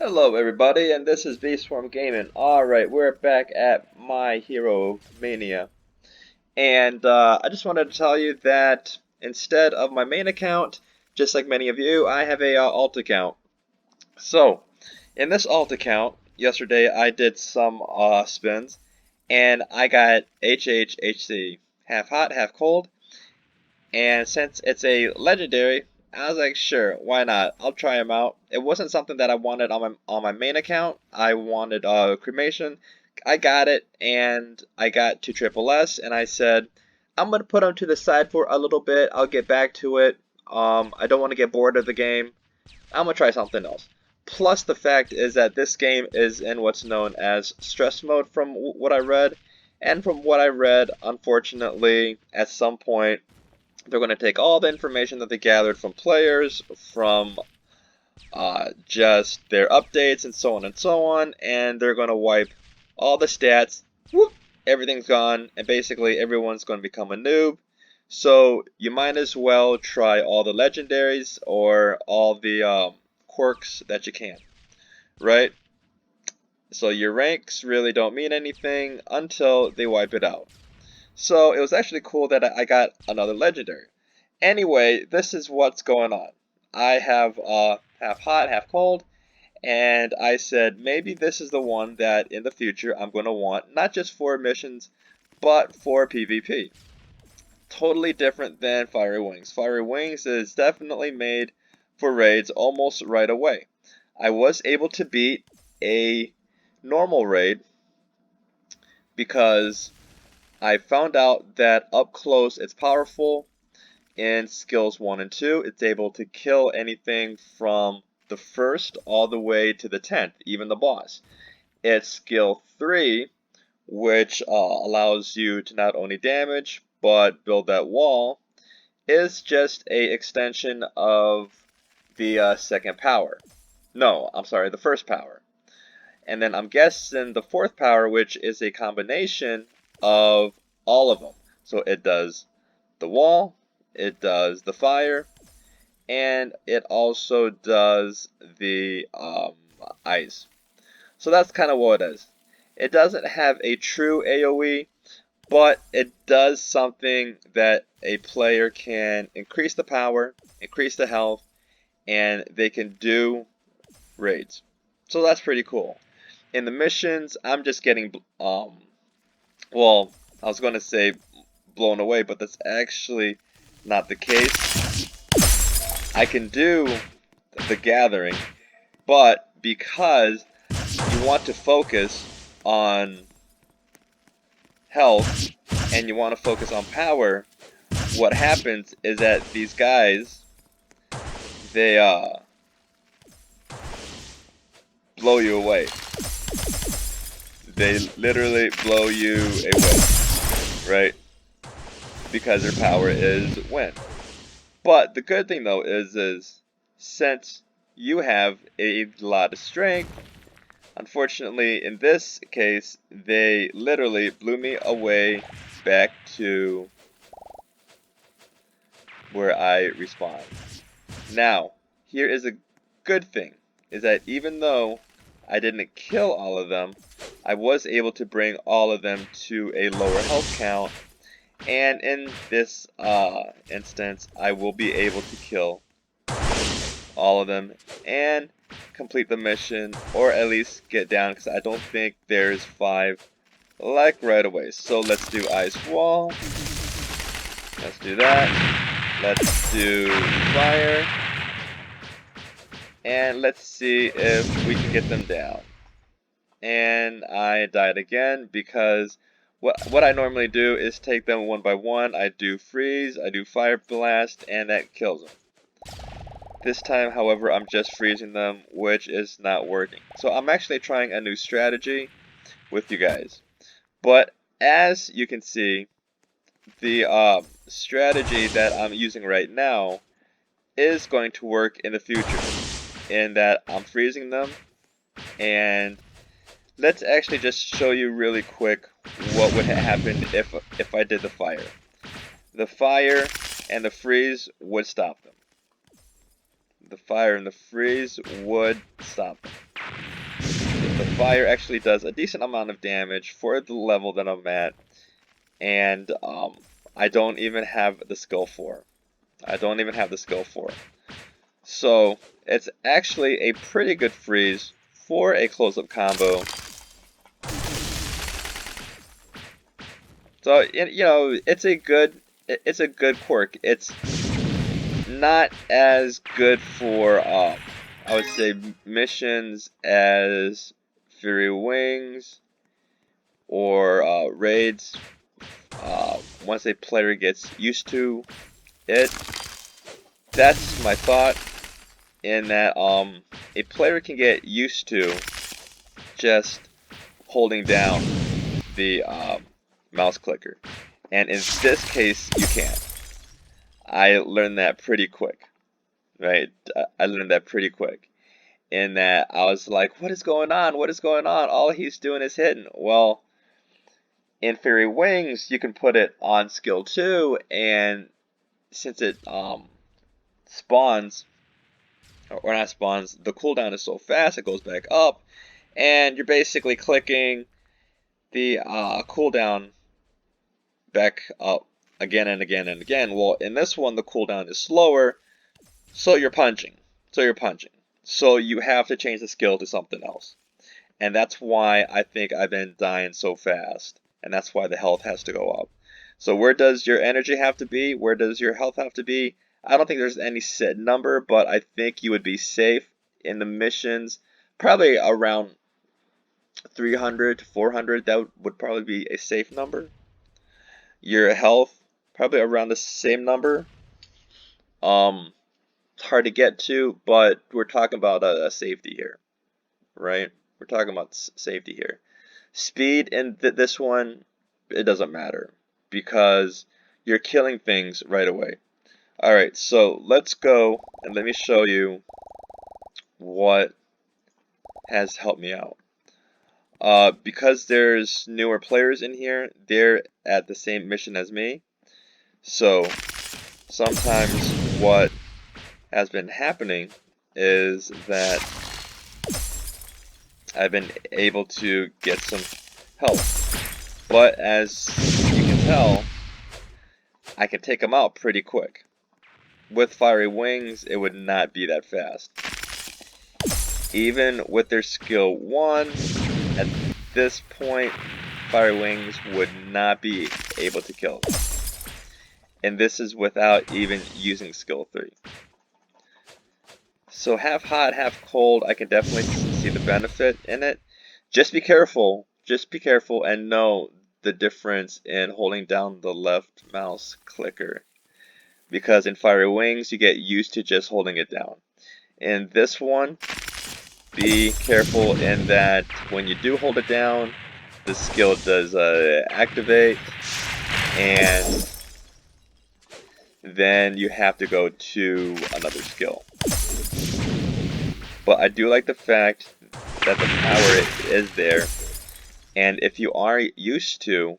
Hello everybody, and this is Beastform Gaming. Alright, we're back at my Hero Mania. And I just wanted to tell you that instead of my main account, just like many of you, I have a alt account. So, in this alt account, yesterday I did some spins, and I got HHHC, half hot, half cold. And since it's a legendary, I was like, sure, why not? I'll try them out. It wasn't something that I wanted on my main account. I wanted cremation. I got it, and I got to triple S, and I said, I'm gonna put them to the side for a little bit. I'll get back to it. I don't want to get bored of the game. I'm gonna try something else. Plus, the fact is that this game is in what's known as stress mode, from what I read, and from what I read, unfortunately, at some point they're going to take all the information that they gathered from players, from just their updates and so on, and they're going to wipe all the stats. Whoop, everything's gone, and basically everyone's going to become a noob. So you might as well try all the legendaries or all the quirks that you can, right? So your ranks really don't mean anything until they wipe it out. So it was actually cool that I got another legendary. Anyway, this is what's going on. I have half hot, half cold, and I said maybe this is the one that in the future I'm going to want, not just for missions, but for PvP. Totally different than Fiery Wings. Fiery Wings is definitely made for raids almost right away. I was able to beat a normal raid because I found out that up close it's powerful. In skills 1 and 2, it's able to kill anything from the 1st all the way to the 10th, even the boss. It's skill 3, which allows you to not only damage, but build that wall, is just a extension of the second power. No, I'm sorry, the first power. And then I'm guessing the 4th power, which is a combination of all of them. So it does the wall, it does the fire, and it also does the ice. So that's kind of what it is. It doesn't have a true AoE, but it does something that a player can increase the power, increase the health, and they can do raids. So that's pretty cool. In the missions, I'm just getting, well, I was going to say blown away, but that's actually not the case. I can do the gathering, but because you want to focus on health and you want to focus on power, what happens is that these guys, they blow you away. They literally blow you away, right? Because their power is wind. But the good thing though is since you have a lot of strength, unfortunately in this case they literally blew me away back to where I respawned. Now, here is a good thing, is that even though I didn't kill all of them, I was able to bring all of them to a lower health count. And in this instance, I will be able to kill all of them and complete the mission, or at least get down, because I don't think there's 5 like right away. So let's do ice wall. Let's do that. Let's do fire. And let's see if we can get them down. And I died again because what I normally do is take them one by one. I do freeze, I do fire blast, and that kills them. This time, however, I'm just freezing them, which is not working. So I'm actually trying a new strategy with you guys. But as you can see, the strategy that I'm using right now is going to work in the future, in that I'm freezing them. And let's actually just show you really quick what would happen if I did the fire. The fire and the freeze would stop them. The fire and the freeze would stop them. the fire actually does a decent amount of damage for the level that I'm at, and I don't even have the skill for. So it's actually a pretty good freeze for a close-up combo. So you know, it's a good quirk. It's not as good for I would say missions as Fury Wings or raids. Once a player gets used to it, that's my thought. In that a player can get used to just holding down the mouse clicker, and in this case you can't. I learned that pretty quick, right? I learned that pretty quick. In that I was like, what is going on? What is going on? All he's doing is hitting. Well, in Fairy Wings, you can put it on skill 2, and since it spawns, or not spawns, the cooldown is so fast, it goes back up, and you're basically clicking the cooldown back up again and again and again. Well, in this one, the cooldown is slower, so you're punching. So you have to change the skill to something else. And that's why I think I've been dying so fast. And that's why the health has to go up. So where does your energy have to be? Where does your health have to be? I don't think there's any set number, but I think you would be safe in the missions. Probably around 300 to 400. That would probably be a safe number. Your health, probably around the same number. It's hard to get to, but we're talking about a safety here, right? We're talking about safety here. Speed in this one, it doesn't matter because you're killing things right away. Alright, so let's go and let me show you what has helped me out. Because there's newer players in here, they're at the same mission as me. So sometimes what has been happening is that I've been able to get some help. But as you can tell, I can take them out pretty quick. With Fiery Wings, it would not be that fast. Even with their skill 1, at this point, Fiery Wings would not be able to kill them. And this is without even using skill 3. So half hot, half cold, I can definitely see the benefit in it. Just be careful and know the difference in holding down the left mouse clicker. Because in Fiery Wings, you get used to just holding it down. In this one, be careful in that when you do hold it down, the skill does activate, and then you have to go to another skill. But I do like the fact that the power is there, and if you are used to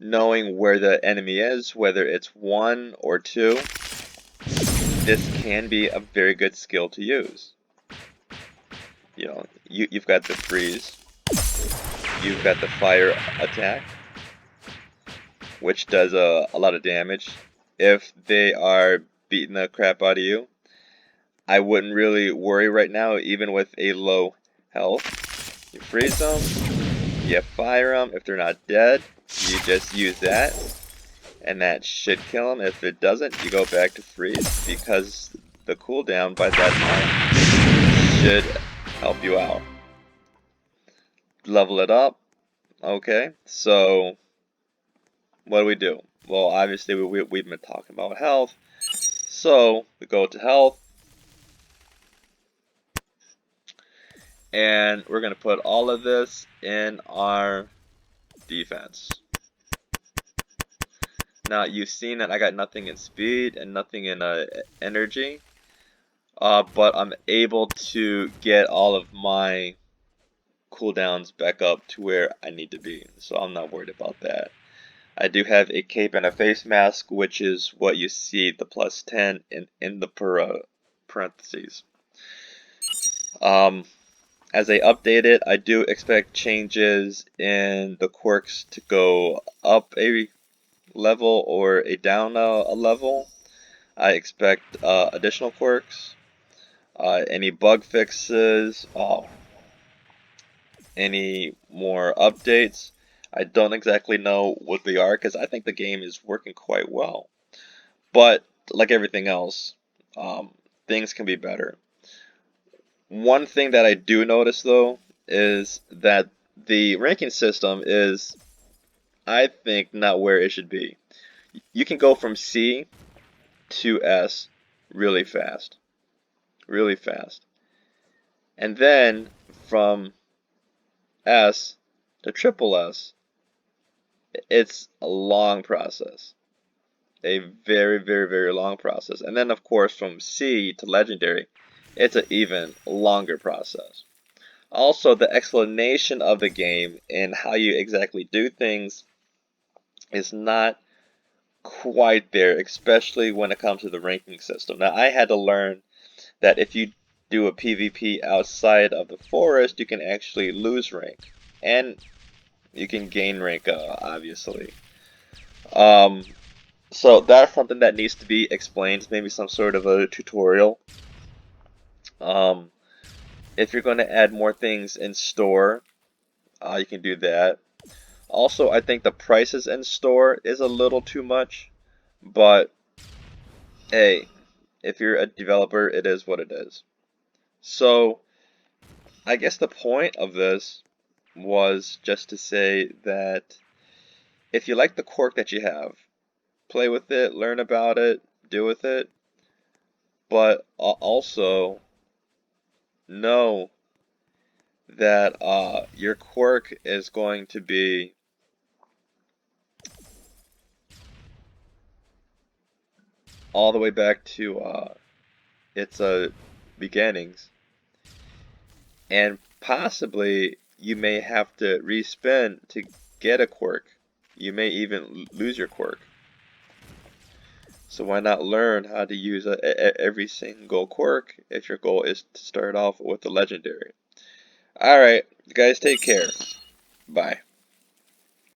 knowing where the enemy is, whether it's 1 or 2, this can be a very good skill to use. You know, you've got the freeze, you've got the fire attack, which does a lot of damage. If they are beating the crap out of you, I wouldn't really worry right now, even with a low health. You freeze them, you fire them. If they're not dead, you just use that, and that should kill them. If it doesn't, you go back to freeze, because the cooldown by that time should help you out. Level it up. Okay, so what do? Well, obviously we've been talking about health, so we go to health, and we're going to put all of this in our defense. Now you've seen that I got nothing in speed and nothing in energy, but I'm able to get all of my cooldowns back up to where I need to be, so I'm not worried about that. I do have a cape and a face mask, which is what you see the plus 10 in the parentheses. as they update it, I do expect changes in the quirks to go up a level or a down a level. I expect additional quirks, any bug fixes, any more updates. I don't exactly know what they are because I think the game is working quite well. But like everything else, things can be better. One thing that I do notice though is that the ranking system is, I think, not where it should be. You can go from C to S really fast, really fast. And then from S to triple S, it's a long process. A very, very, very long process. And then, of course, from C to legendary, it's an even longer process. Also, the explanation of the game and how you exactly do things is not quite there, especially when it comes to the ranking system. Now, I had to learn that if you do a PvP outside of the forest, you can actually lose rank. And you can gain rank, obviously. Um, so that's something that needs to be explained, maybe some sort of a tutorial. Um, if you're going to add more things in store, you can do that. Also, I think the prices in store is a little too much, but hey, if you're a developer, it is what it is. So, I guess the point of this was just to say that if you like the quirk that you have, play with it, learn about it, do with it, but also know that your quirk is going to be all the way back to its beginnings, and possibly you may have to respin to get a quirk. You may even lose your quirk. So why not learn how to use every single quirk if your goal is to start off with the legendary? Alright, guys, take care. Bye.